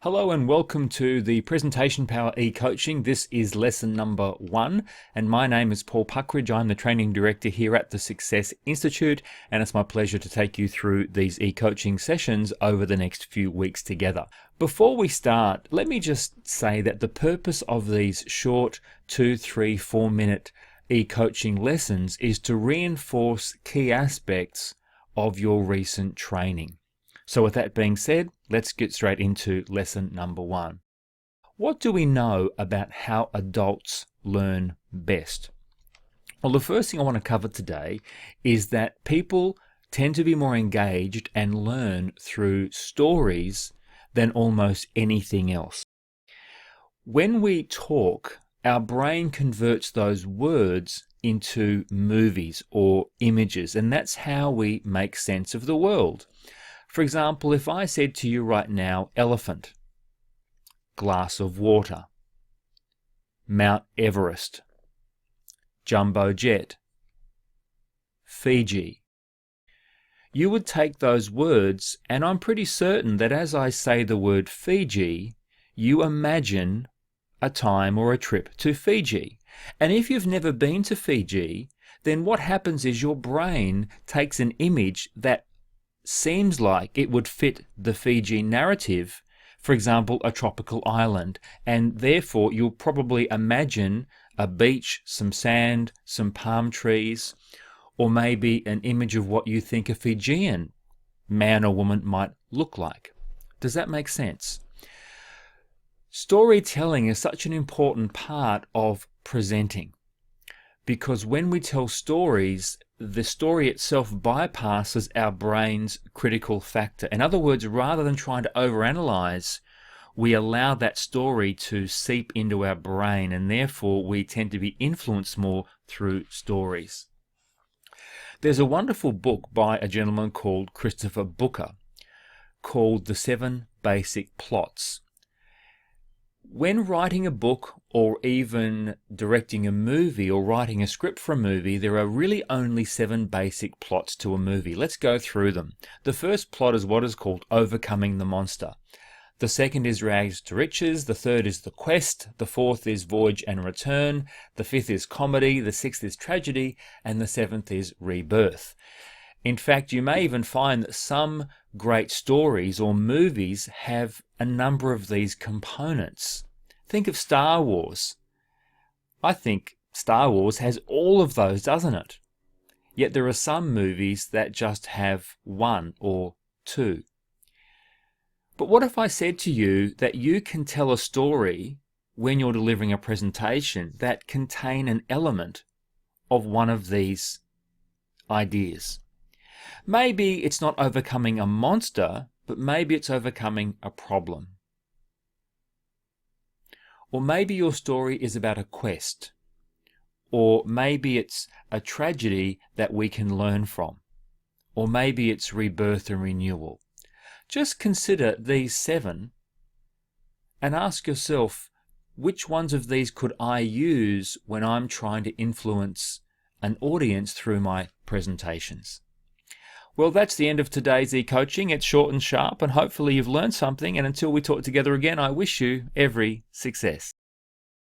Hello and welcome to the Presentation Power e-coaching. This is lesson number 1 and my name is Paul Puckridge. I'm the Training Director here at the Success Institute and it's my pleasure to take you through these e-coaching sessions over the next few weeks together. Before we start, let me just say that the purpose of these short 2, 3, 4 minute e-coaching lessons is to reinforce key aspects of your recent training. So with that being said, let's get straight into lesson number 1. What do we know about how adults learn best? Well, the first thing I want to cover today is that people tend to be more engaged and learn through stories than almost anything else. When we talk, our brain converts those words into movies or images, and that's how we make sense of the world. For example, if I said to you right now, elephant, glass of water, Mount Everest, jumbo jet, Fiji, you would take those words, and I'm pretty certain that as I say the word Fiji, you imagine a time or a trip to Fiji. And if you've never been to Fiji, then what happens is your brain takes an image that seems like it would fit the Fiji narrative, for example, a tropical island, and therefore you'll probably imagine a beach, some sand, some palm trees, or maybe an image of what you think a Fijian man or woman might look like. Does that make sense? Storytelling is such an important part of presenting, because when we tell stories, the story itself bypasses our brain's critical factor. In other words, rather than trying to overanalyze, we allow that story to seep into our brain, and therefore we tend to be influenced more through stories. There's a wonderful book by a gentleman called Christopher Booker called The 7 Basic Plots. When writing a book or even directing a movie or writing a script for a movie, there are really only 7 basic plots to a movie. Let's go through them. The first plot is what is called overcoming the monster. The second is rags to riches. The third is the quest. The fourth is voyage and return. The fifth is comedy. The sixth is tragedy. And the seventh is rebirth. In fact, you may even find that some great stories or movies have a number of these components. Think of Star Wars. I think Star Wars has all of those, doesn't it? Yet there are some movies that just have 1 or 2. But what if I said to you that you can tell a story when you're delivering a presentation that contain an element of one of these ideas? Maybe it's not overcoming a monster, but maybe it's overcoming a problem. Or maybe your story is about a quest. Or maybe it's a tragedy that we can learn from. Or maybe it's rebirth and renewal. Just consider these 7 and ask yourself, which ones of these could I use when I'm trying to influence an audience through my presentations? Well, that's the end of today's e-coaching. It's short and sharp, and hopefully you've learned something. And until we talk together again, I wish you every success.